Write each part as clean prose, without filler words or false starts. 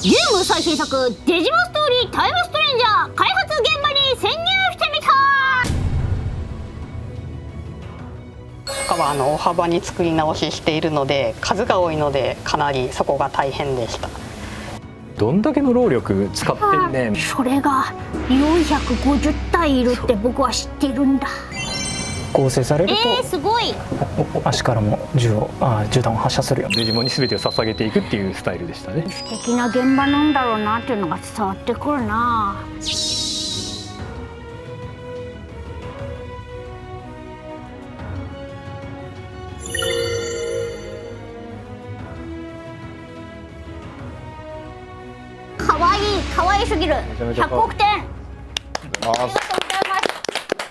ゲーム最新作デジモンストーリータイムストレンジャー開発現場に潜入してみた。他は大幅に作り直ししているので数が多いのでかなりそこが大変でした。どんだけの労力使ってんねん。それが450体いるって僕は知ってるんだ。合成されると、すごい。足からも銃弾を発射するよ。デジモンに全てを捧げていくっていうスタイルでしたね。素敵な現場なんだろうなっていうのが伝わってくるな。可愛いすぎる。100億点。ありがとうございま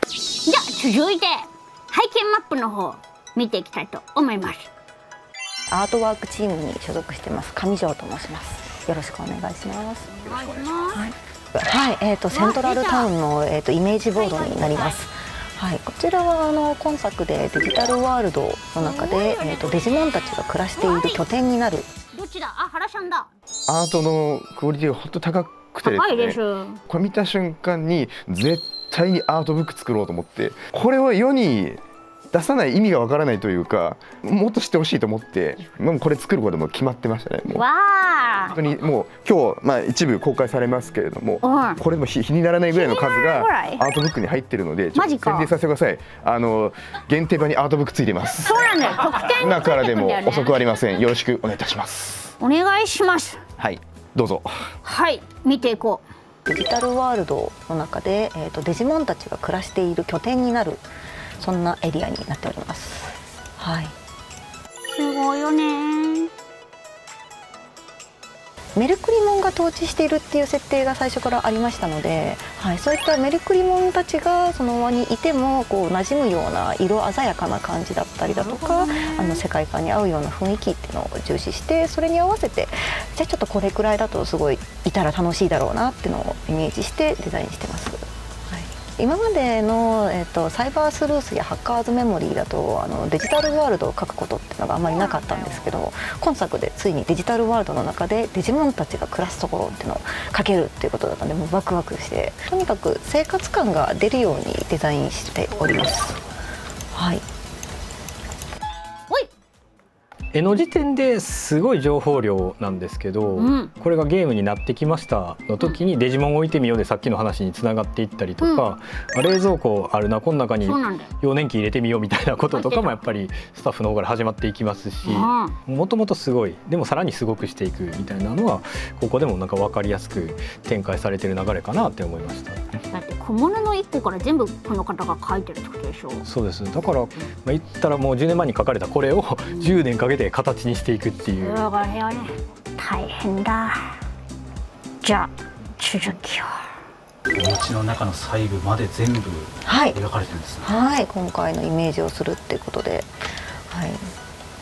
す。じゃあ続いて背景マップの方見ていきたいと思います。アートワークチームに所属してます上条と申します。よろしくお願いします。はい、セントラルタウンのイメージボードになります。はい、こちらは今作でデジタルワールドの中でデジモンたちが暮らしている拠点になる。どっちだ？あ、原さんだ。アートのクオリティが本当高くてですね、これ見た瞬間に絶対にアートブック作ろうと思って、これを世に出さない意味がわからないというか、もっと知ってほしいと思ってもうこれ作ることも決まってましたね。もうわあ、本当にもう今日、一部公開されますけれども、これでも比にならないぐらいの数がアートブックに入ってるので、ちょっと宣伝させてください。限定版にアートブックついてます。そうなんだよ。特典今からでも遅くありません。よろしくお願いいたします。お願いします。はい、どうぞ。はい、見ていこう。デジタルワールドの中で、デジモンたちが暮らしている拠点になる、そんなエリアになっております。はい。すごいよね。メルクリモンが統治しているっていう設定が最初からありましたので、はい、そういったメルクリモンたちがその輪にいてもこう馴染むような色鮮やかな感じだったりだとか、世界観に合うような雰囲気っていうのを重視して、それに合わせてじゃあちょっとこれくらいだとすごいいたら楽しいだろうなっていうのをイメージしてデザインしてます。今までの、サイバースルースやハッカーズメモリーだとデジタルワールドを書くことっていうのがあんまりなかったんですけど、今作でついにデジタルワールドの中でデジモンたちが暮らすところっていうのを書けるっていうことだったので、もうワクワクして、とにかく生活感が出るようにデザインしております。はい。絵の時点ですごい情報量なんですけど、これがゲームになってきましたの時にデジモン置いてみようでさっきの話につながっていったりとか、冷蔵庫あるな、この中に幼年期入れてみようみたいなこととかもやっぱりスタッフの方から始まっていきますし、もともとすごい、でもさらにすごくしていくみたいなのはここでもなんか分かりやすく展開されてる流れかなって思いました。だって小物の1個から全部この方が描いてるってことでしょ。そうです。だから、言ったらもう10年前に描かれたこれを10年かけて形にしていくっていう。大変だ。じゃあ続きを。お家の中の細部まで全部描かれてるんですね。はい、今回のイメージをするっていうことで、はい、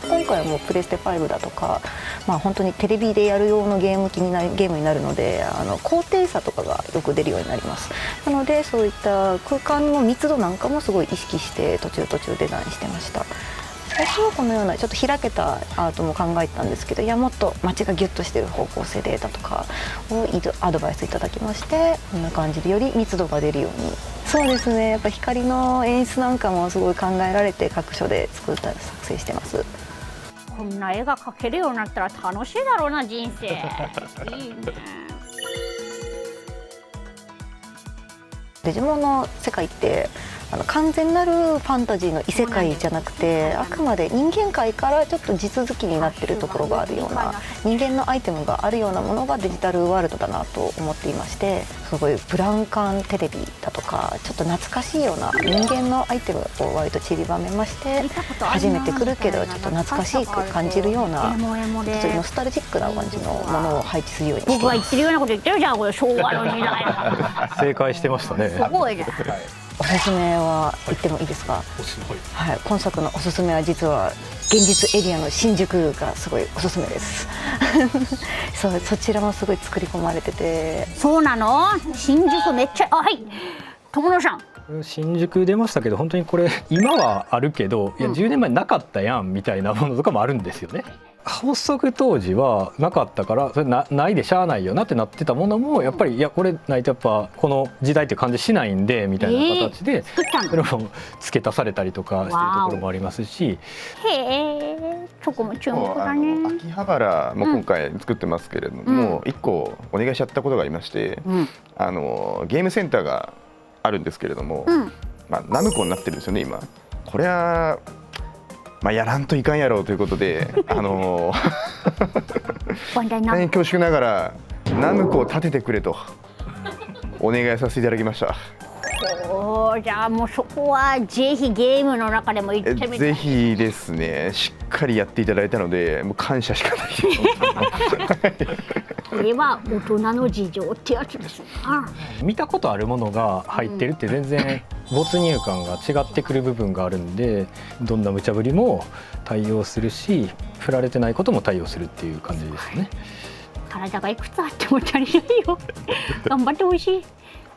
今回はもうプレステ5だとか、本当にテレビでやる用のゲームになるので、高低差とかがよく出るようになります。なのでそういった空間の密度なんかもすごい意識して途中デザインしてました。最初はこのようなちょっと開けたアートも考えてたんですけど、いやもっと街がギュッとしてる方向性でだとかをアドバイスいただきまして、こんな感じでより密度が出るように。そうですね、やっぱ光の演出なんかもすごい考えられて各所で作成してます。こんな絵が描けるようになったら楽しいだろうな、人生。いいね。デジモンの世界って完全なるファンタジーの異世界じゃなくて、あくまで人間界からちょっと地続きになってるところがあるような、人間のアイテムがあるようなものがデジタルワールドだなと思っていまして、すごいブラウン管テレビだとかちょっと懐かしいような人間のアイテムを割と散りばめまして、初めて来るけどちょっと懐かしく感じるような、ちょっとノスタルジックな感じのものを配置するようにしています。僕が言ってるようなこと言ってるじゃん、これ昭和の時代。正解してましたね。すごいです。おすすめは言ってもいいですか。はい、今作のおすすめは実は現実エリアの新宿がすごいおすすめです。そちらもすごい作り込まれてて。そうなの？新宿めっちゃ、はい。友野さん。新宿出ましたけど、本当にこれ今はあるけど、いや10年前なかったやんみたいなものとかもあるんですよね。発足当時はなかったからそれないでしゃあないよなってなってたものもやっぱりいやこれないとやっぱこの時代っていう感じしないんでみたいな形でそれも付け足されたりとかしてるところもありますし。へえ、そこも注目だね。秋葉原も今回作ってますけれども、1個お願いしちゃったことがありまして、ゲームセンターがあるんですけれども、ナムコになってるんですよね今。これはやらんといかんやろうということで大変恐縮ながらナムコを建ててくれとお願いさせていただきました。じゃあもうそこはぜひゲームの中でも行ってみたい。ぜひですね、しっかりやっていただいたのでもう感謝しかないですこれは大人の事情ってやつですね。見たことあるものが入ってるって全然没入感が違ってくる部分があるんで、どんな無茶ぶりも対応するし振られてないことも対応するっていう感じですね。体がいくつあっても足りないよ頑張ってほしい。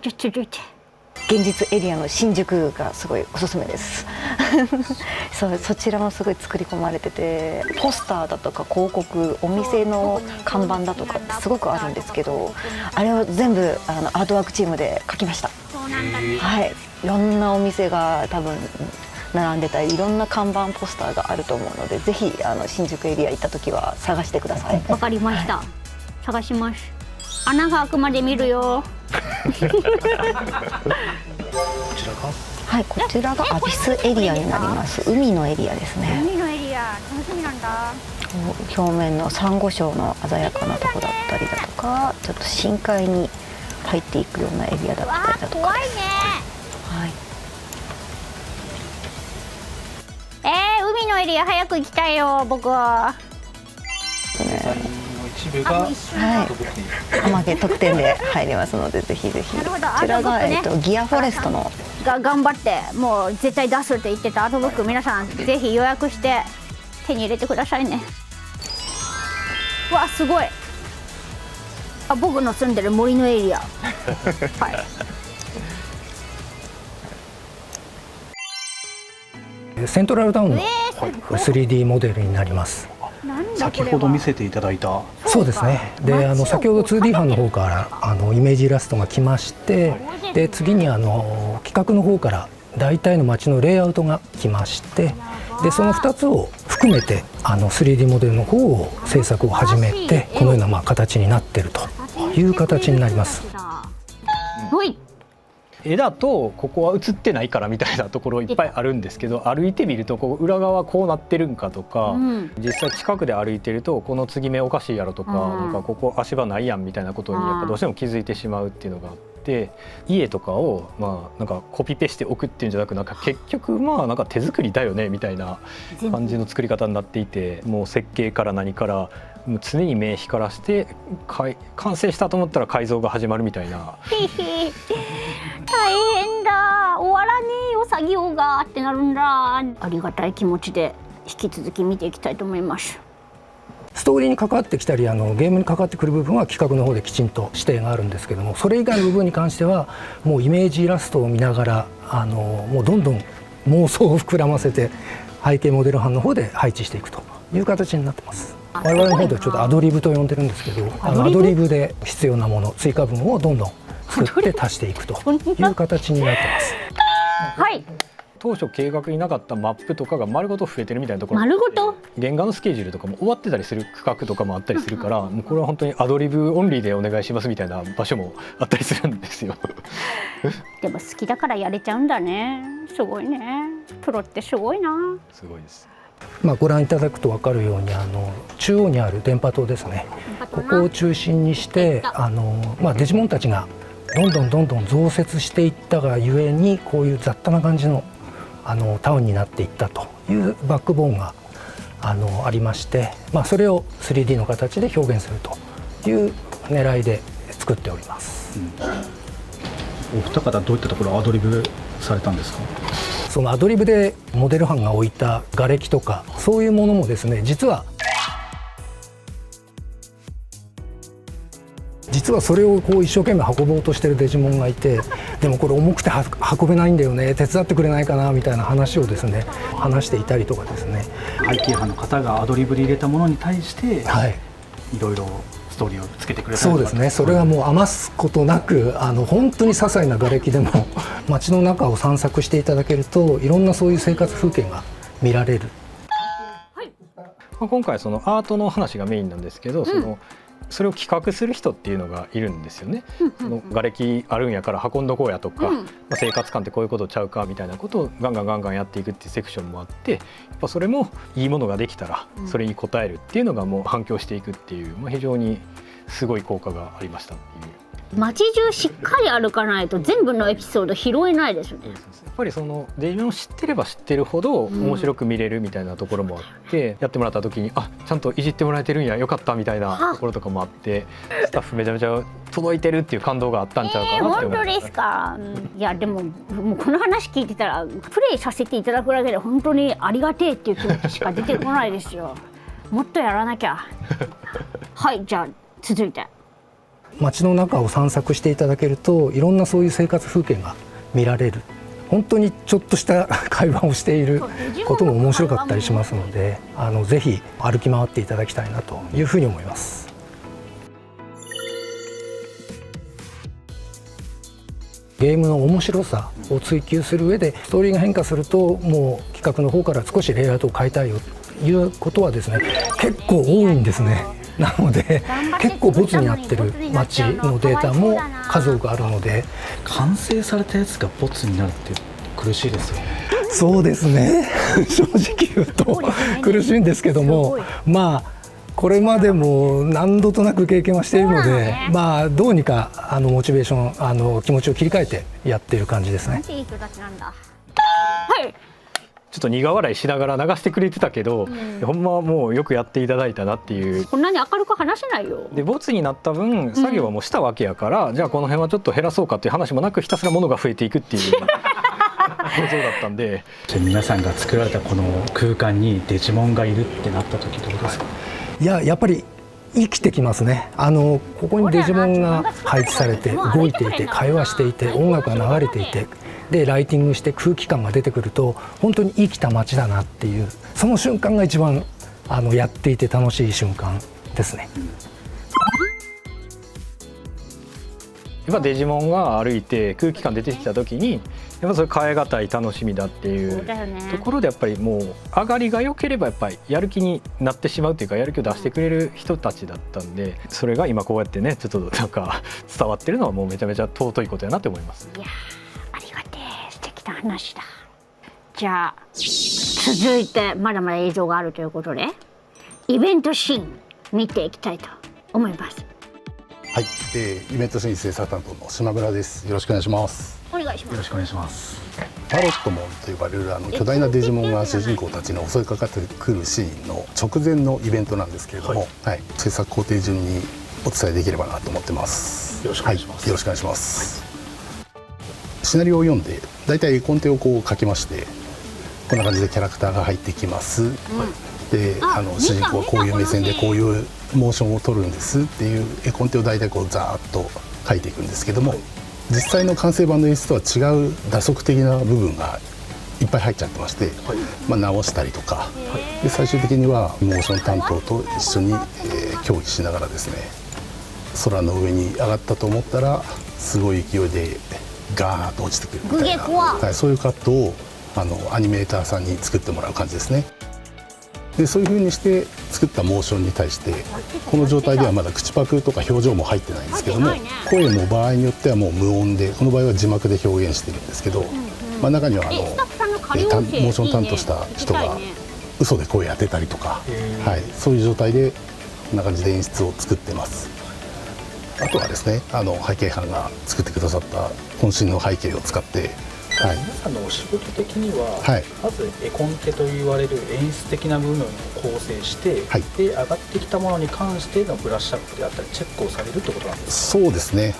じゃあ続いて現実エリアの新宿がすごいおすすめですそちらもすごい作り込まれてて、ポスターだとか広告、お店の看板だとかってすごくあるんですけど、あれを全部アートワークチームで描きました。はい、いろんなお店が多分並んでたりいろんな看板ポスターがあると思うので、ぜひ新宿エリア行った時は探してください。わかりました、探します。穴が開くまで見るよはい、こちらがアビスエリアになります。海のエリアですね。海のエリア楽しみなんだ。表面のサンゴ礁の鮮やかなとこだったりだとか、ちょっと深海に入っていくようなエリアだったりだとか。怖いね。はい。海のエリア早く行きたいよ僕は。一部が浜家特典で入りますので、ぜひぜひ。こちらがギアフォレストの頑張ってもう絶対出すって言ってたアートブック、皆さんぜひ予約して手に入れてくださいね。わ、すごい。僕の住んでる森のエリアはいセントラルタウンの 3D モデルになります。先ほど見せていただいた。そうですね。で、先ほど 2D 班の方からイメージイラストが来まして、で次に企画の方から大体の街のレイアウトが来まして、でその2つを含めて3D モデルの方を制作を始めて、このような形になっているという形になります。絵だとここは映ってないからみたいなところいっぱいあるんですけど、歩いてみるとこう裏側こうなってるんかとか、実際近くで歩いてるとこの継ぎ目おかしいやろとか、なんかここ足場ないやんみたいなことにやっぱどうしても気づいてしまうっていうのがあって、家とかをなんかコピペしておくっていうんじゃなく、なんか結局なんか手作りだよねみたいな感じの作り方になっていて、もう設計から何からもう常に目光らして完成したと思ったら改造が始まるみたいな大変だ、終わらねえよ作業がってなるんだ。ありがたい気持ちで引き続き見ていきたいと思います。ストーリーに関わってきたりゲームに関わってくる部分は企画の方できちんと指定があるんですけども、それ以外の部分に関してはもうイメージイラストを見ながらもうどんどん妄想を膨らませて背景モデル班の方で配置していくという形になってます。我々の方ではちょっとアドリブと呼んでるんですけど、アドリブで必要なもの追加分をどんどん作って足していくという形になってます。はい。当初計画になかったマップとかが丸ごと増えてるみたいなところ、丸ごと原画のスケジュールとかも終わってたりする区画とかもあったりするから、もうこれは本当にアドリブオンリーでお願いしますみたいな場所もあったりするんですよでも好きだからやれちゃうんだね。すごいね、プロってすごいな。すごいです。ご覧いただくと分かるように中央にある電波塔ですね、ここを中心にしてデジモンたちがどんどん増設していったがゆえに、こういう雑多な感じのタウンになっていったというバックボーンがありまして、それを 3D の形で表現するという狙いで作っております。お二方どういったところアドリブされたんですか？そのアドリブでモデル班が置いた瓦礫とかそういうものもですね、実は実はそれをこう一生懸命運ぼうとしてるデジモンがいて、でもこれ重くて運べないんだよね、手伝ってくれないかなみたいな話をですね話していたりとかですね、背景派の方がアドリブで入れたものに対して、はい、いろいろストーリーをつけてくれたりとか。そうですね、それはもう余すことなく本当に些細な瓦礫でも街の中を散策していただけるといろんなそういう生活風景が見られる。今回そのアートの話がメインなんですけど、それを企画する人っていうのがいるんですよね。その瓦礫あるんやから運んどこうやとか、生活感ってこういうことちゃうかみたいなことをガンガンやっていくっていうセクションもあって、やっぱそれもいいものができたらそれに応えるっていうのがもう反響していくっていう、非常にすごい効果がありましたっていう。街中しっかり歩かないと全部のエピソード拾えないですね。やっぱりそのデジモンを知ってれば知ってるほど面白く見れるみたいなところもあって、やってもらった時にちゃんといじってもらえてるんやよかったみたいなところとかもあって、スタッフめちゃめちゃ届いてるっていう感動があったんちゃうかなって思います。本当ですか。いやでもこの話聞いてたらプレイさせていただくだけで本当にありがてえっていう気持ちしか出てこないですよ。もっとやらなきゃ。はい、じゃあ続いて。街の中を散策していただけるといろんなそういう生活風景が見られる。本当にちょっとした会話をしていることも面白かったりしますので、ぜひ歩き回っていただきたいなというふうに思います。ゲームの面白さを追求する上でストーリーが変化するともう企画の方から少しレイアウトを変えたいよということはですね結構多いんですね。なので結構ボツになってる街のデータも数多くあるので、完成されたやつがボツになるって苦しいですよね。そうですね正直言うと苦しいんですけども、これまでも何度となく経験はしているので、どうにかモチベーション気持ちを切り替えてやっている感じですね。いい人たちなんだ。はい。ちょっと苦笑いしながら流してくれてたけど、ほんまはもうよくやっていただいたなっていう。こんなに明るく話せないよ。でボツになった分作業はもうしたわけやから、じゃあこの辺はちょっと減らそうかっていう話もなくひたすら物が増えていくっていう構造だったんで。皆さんが作られたこの空間にデジモンがいるってなった時どうですか？やっぱり生きてきますね。ここにデジモンが配置されて動いていて会話していて音楽が流れていてでライティングして空気感が出てくると本当に生きた街だなっていう、その瞬間が一番やっていて楽しい瞬間ですね。やっぱデジモンが歩いて空気感出てきた時にやっぱそれ変え難い楽しみだっていうところでやっぱりもう上がりが良ければやっぱりやる気になってしまうっていうかやる気を出してくれる人たちだったんで、それが今こうやってねちょっとなんか伝わってるのはもうめちゃめちゃ尊いことやなって思います。いやありがてえ素敵な話だ。じゃあ続いてまだまだ映像があるということでイベントシーン見ていきたいと思います。はい、イベントシーン制作担当の島村です。よろしくお願いします。お願いします。よろしくお願いします。タロットモンと呼ばれる巨大なデジモンが主人公たちに襲いかかってくるシーンの直前のイベントなんですけれども、制作工程順にお伝えできればなと思ってます。よろしくお願いします。よろしくお願いします。シナリオを読んでだいたい絵コンテをこう書きまして、こんな感じでキャラクターが入ってきます。で主人公はこういう目線でこういうモーションを撮るんですっていう絵コンテを大体こうザーッと書いていくんですけども、実際の完成版の演出とは違う打足的な部分がいっぱい入っちゃってまして、直したりとか、で最終的にはモーション担当と一緒に、協議しながらですね、空の上に上がったと思ったらすごい勢いでガーッと落ちてくるみたいな、そういうカットをアニメーターさんに作ってもらう感じですね。でそういう風にして作ったモーションに対してこの状態ではまだ口パクとか表情も入ってないんですけども、声も場合によってはもう無音で、この場合は字幕で表現してるんですけど、中にはモーション担当した人が嘘で声当てたりとか、そういう状態でこんな感じで演出を作ってます。あとはですね、背景班が作ってくださった渾身の背景を使って皆さんのお仕事的には、まず絵コンテと言われる演出的な部分を構成して、で上がってきたものに関してのブラッシュアップであったりチェックをされるってことなんですか？そうですね、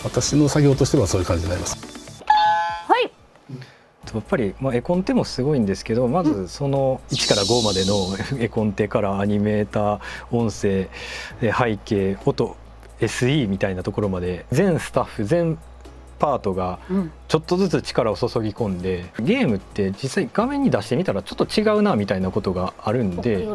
私の作業としてはそういう感じになります。やっぱり、絵コンテもすごいんですけど、まずその1から5までの絵コンテからアニメーター、音声、背景、音 SE みたいなところまで全スタッフ全パートがちょっとずつ力を注ぎ込んで、ゲームって実際画面に出してみたらちょっと違うなみたいなことがあるんで、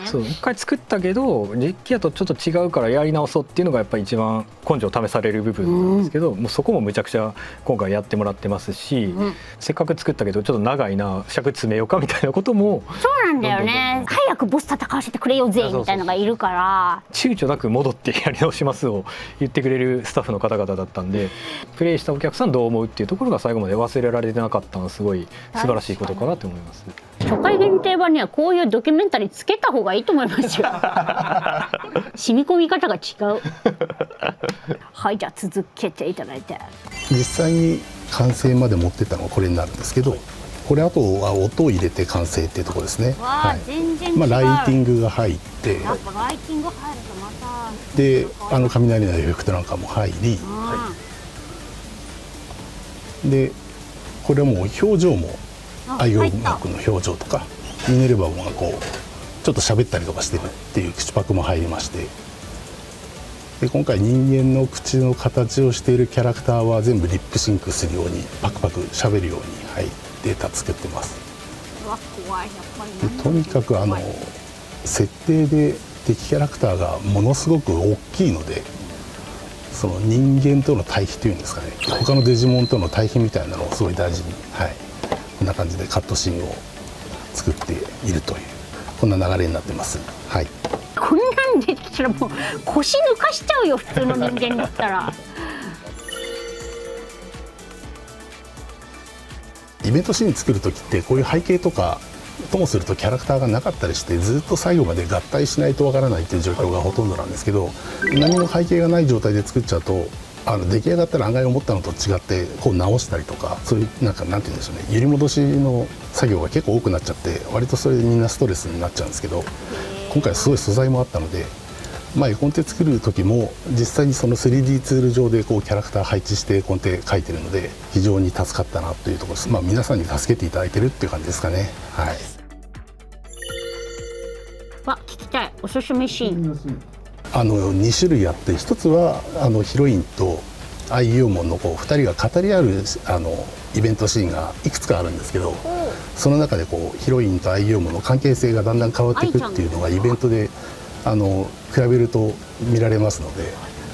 そう一回作ったけど実機やとちょっと違うからやり直そうっていうのがやっぱり一番根性試される部分なんですけど、もうそこもむちゃくちゃ今回やってもらってますし、せっかく作ったけどちょっと長いな尺詰めようかみたいなことも。そうなんだよね、早くボス戦わせてくれよぜみたいなのがいるから、躊躇なく戻ってやり直しますを言ってくれるスタッフの方々だったんで、プレイしたお客さんどう思うっていうところが最後まで忘れられてなかったのはすごい素晴らしいことかなと思います。初回限定版にはこういうドキュメンタリーつけた方がいいと思いますよ染み込み方が違うはい、じゃあ続けていただいて、実際に完成まで持ってったのがこれになるんですけど、これあとは音を入れて完成っていうところですね。わあ、全然違う。ライティングが入って、やっぱライティング入るとまたで雷のエフェクトなんかも入り、でこれはもう表情も愛用楽の表情とかミネルヴァがこうちょっと喋ったりとかしてるっていう口パクも入りまして、で今回人間の口の形をしているキャラクターは全部リップシンクするようにパクパク喋るように、はい、データ作ってます。でとにかく設定で敵キャラクターがものすごく大きいので、その人間との対比というんですかね、他のデジモンとの対比みたいなのをすごい大事に、はい、こんな感じでカットシーンを作っているというこんな流れになってます。はい、こんなんできたらもう腰抜かしちゃうよ、普通の人間だったら。イベントシーン作る時ってこういう背景とかともするとキャラクターがなかったりして、ずっと最後まで合体しないとわからないという状況がほとんどなんですけど、何も背景がない状態で作っちゃうと出来上がったら案外思ったのと違ってこう直したりとか、そういうなんて言うんでしょうね、揺り戻しの作業が結構多くなっちゃって、割とそれでみんなストレスになっちゃうんですけど、今回すごい素材もあったので、絵コンテ作る時も実際にその 3D ツール上でこうキャラクター配置して絵コンテ描いてるので非常に助かったなというところです。皆さんに助けていただいてるっていう感じですかね。はい。聞きたいおすすめシーン。2種類あって、一つはヒロインとアイユーモンの2人が語り合うイベントシーンがいくつかあるんですけど、その中でヒロインとアイユーモンの関係性がだんだん変わっていくっていうのがイベントで比べると見られますので、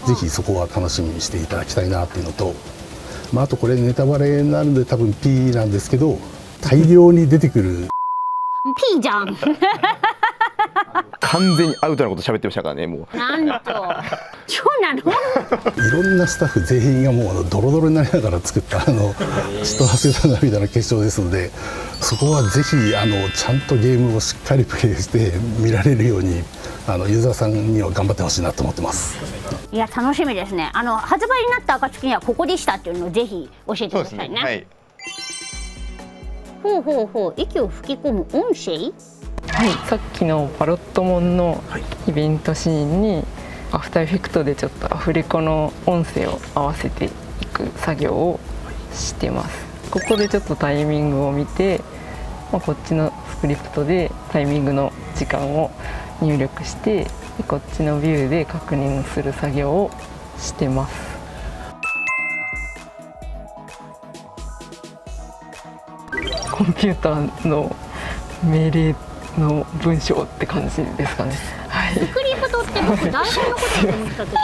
ぜひそこは楽しみにしていただきたいなっていうのと、あとこれネタバレになるので多分 P なんですけど、大量に出てくる P じゃん完全にアウトなこと喋ってましたからね。もうなんとそうなのいろんなスタッフ全員がもうドロドロになりながら作った血と汗と涙の結晶ですので、そこはぜひちゃんとゲームをしっかりプレイして見られるようにユーザーさんには頑張ってほしいなと思ってます。いや楽しみですね。発売になった暁にはここでしたっていうのをぜひ教えてくださいね。はい、ほう息を吹き込む音声。はい、さっきのパロットモンのイベントシーンにアフターエフェクトでちょっとアフレコの音声を合わせていく作業をしてます。ここでちょっとタイミングを見て、こっちのスクリプトでタイミングの時間を入力して、こっちのビューで確認する作業をしてます。コンピューターの命令の文章って感じですかね。はい、スクリプトって僕台本のことだと思ってたけど、は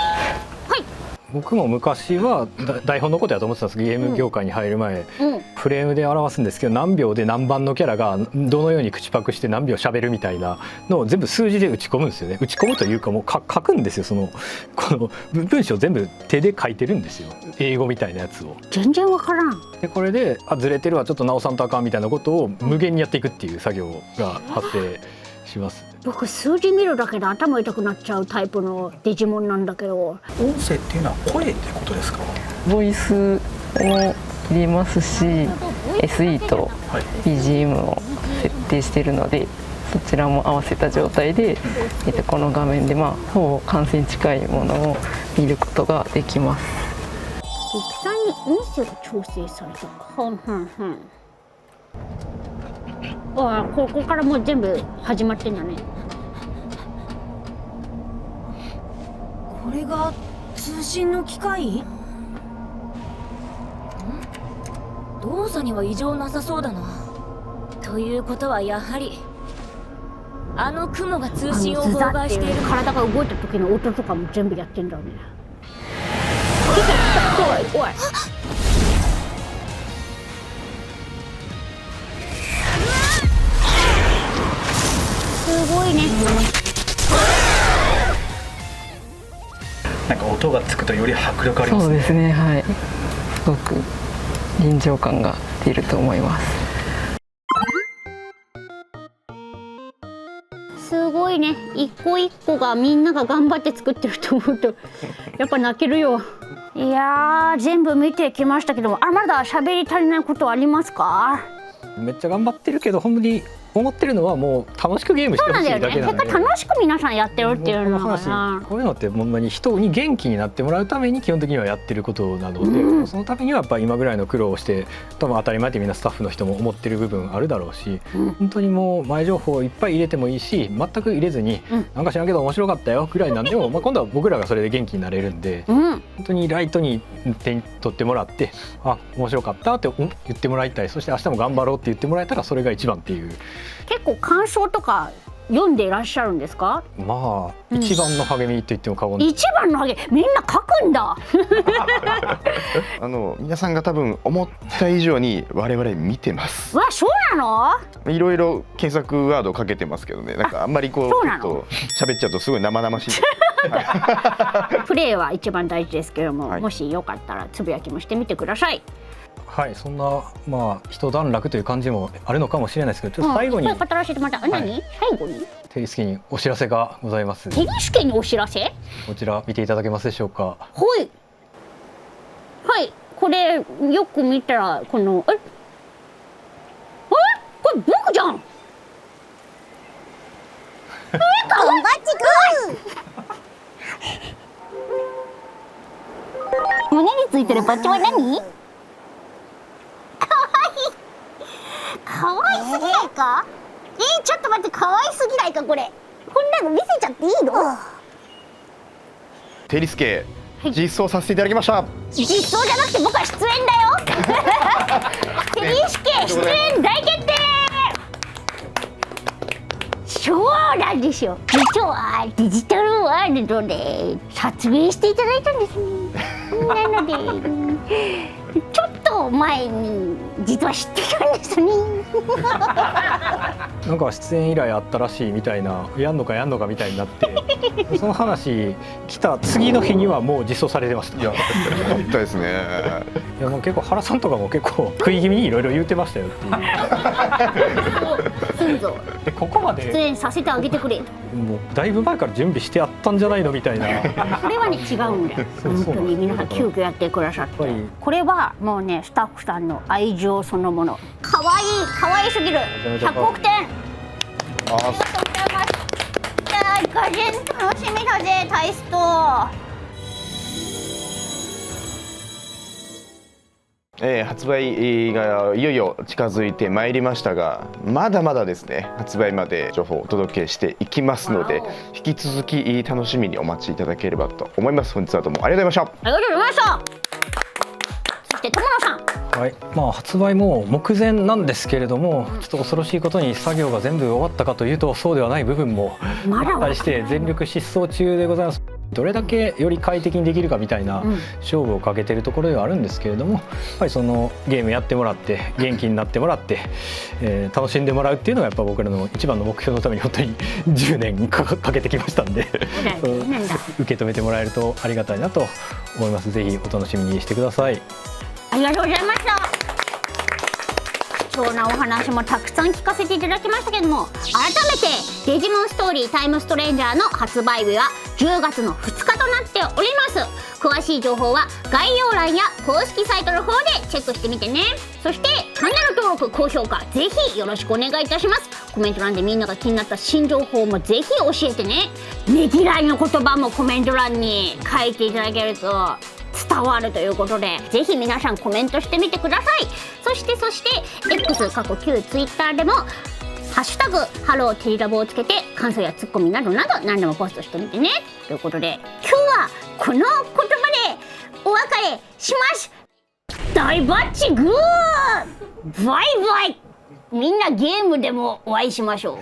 い。僕も昔は台本のことやと思ってたんですけど、ゲーム業界に入る前、フレームで表すんですけど、何秒で何番のキャラがどのように口パクして何秒喋るみたいなのを全部数字で打ち込むんですよね。打ち込むというかもう書くんですよ。この文章全部手で書いてるんですよ、英語みたいなやつを。全然わからん。でこれでずれてるわ、ちょっと直さんとあかんみたいなことを無限にやっていくっていう作業が発生します。僕数字見るだけで頭痛くなっちゃうタイプのデジモンなんだけど。音声っていうのは声ってことですか？ボイスを入れますし、SE と BGM を設定しているので、そちらも合わせた状態で、この画面でほぼ完成に近いものを見ることができます。実際に音声が調整された。ここからもう全部始まってんだね。これが通信の機械？動作には異常なさそうだな。ということはやはりあの雲が通信を妨害している。体が動いた時の音とかも全部やってんだよね。怖い怖い。すごいね。なんか音がつくとより迫力ありますね。そうですね、はい。すごく臨場感が出ると思います。すごいね。一個一個がみんなが頑張って作ってると思うとやっぱ泣けるよ。いやー、全部見てきましたけども、まだ喋り足りないことありますか？めっちゃ頑張ってるけど、本当に思ってるのはもう楽しくゲームしてほしいだけなんで。結果楽しく皆さんやってるっていうのかな。こういうのってほんまに人に元気になってもらうために基本的にはやってることなので、そのためにはやっぱ今ぐらいの苦労をして多分当たり前ってみんなスタッフの人も思ってる部分あるだろうし、本当にもう前情報をいっぱい入れてもいいし、全く入れずに、なんか知らんけど面白かったよぐらいなんでも今度は僕らがそれで元気になれるんで、本当にライトに手に取ってもらって、面白かったって言ってもらいたい。そして明日も頑張ろうって言ってもらえたらそれが一番っていう。結構感想とか読んでいらっしゃるんですか？まあ、一番の励みと言っても過言です。一番の励み、みんな書くんだ。皆さんが多分思った以上に我々見てます。わ、そうなの？いろいろ検索ワードかけてますけどね。なんかあんまりこうちょっと喋っちゃうとすごい生々しい。プレイは一番大事ですけども、もしよかったらつぶやきもしてみてください。はい、そんな一段落という感じもあるのかもしれないですけど、ちょっと最後に、語らせてもらった。何？最後にテリスケにお知らせがございます。テリスケにお知らせ？こちら見ていただけますでしょうか。はいはい、これよく見たらこのこれ僕じゃん。コンバッチくん。胸についてるバッジは何？かわいすぎないか？ちょっと待って、かわいすぎないかこれ。こんなの見せちゃっていいの？テリスケ、実装させていただきました。実装じゃなくて僕は出演だよ。テリスケ出演大決定。そうなんですよ。実はデジタルワールドで撮影していただいたんですね。なのでちょっと前に実は知ってたんですね。なんか出演依頼あったらしいみたいな、やんのかみたいになってその話来た次の日にはもう実装されてました。いや、本当ですね。いやもう結構原さんとかも結構食い気味にいろいろ言ってましたよっていう。すんぞ。でここまで出演させてあげてくれと。もうだいぶ前から準備してあったんじゃないのみたいな。これはね違うんだよ。本当に皆さん急遽やってくださって、これはもうねスタッフさんの愛情そのもの。可愛いすぎる。100億点。ありがとうございます。ガジェン楽しみだぜタイスト。発売がいよいよ近づいてまいりましたが、まだまだですね発売まで情報をお届けしていきますので、引き続き楽しみにお待ちいただければと思います。本日はどうもありがとうございました。ありがとうございました。そして友野さん。はい、発売も目前なんですけれども、ちょっと恐ろしいことに作業が全部終わったかというとそうではない部分もあったりして全力疾走中でございます。どれだけより快適にできるかみたいな勝負をかけてるところではあるんですけれども、やっぱりそのゲームやってもらって元気になってもらって、楽しんでもらうっていうのがやっぱ僕らの一番の目標のために本当に10年かけてきましたんで受け止めてもらえるとありがたいなと思います。ぜひお楽しみにしてください。ありがとうございました。貴重なお話もたくさん聞かせていただきましたけども、改めてデジモンストーリータイムストレンジャーの発売日は10月の2日となっております。詳しい情報は概要欄や公式サイトの方でチェックしてみてね。そしてチャンネル登録高評価ぜひよろしくお願いいたします。コメント欄でみんなが気になった新情報もぜひ教えてね。ねぎらいの言葉もコメント欄に書いていただけると伝わるということで、ぜひ皆さんコメントしてみてください。そして X 過去旧 Twitter でもハッシュタグハローテリラボをつけて感想やツッコミなどなど何でもポストしてみてねということで、今日はこの言します。大バッチグー、バイバイ。みんなゲームでもお会いしましょう。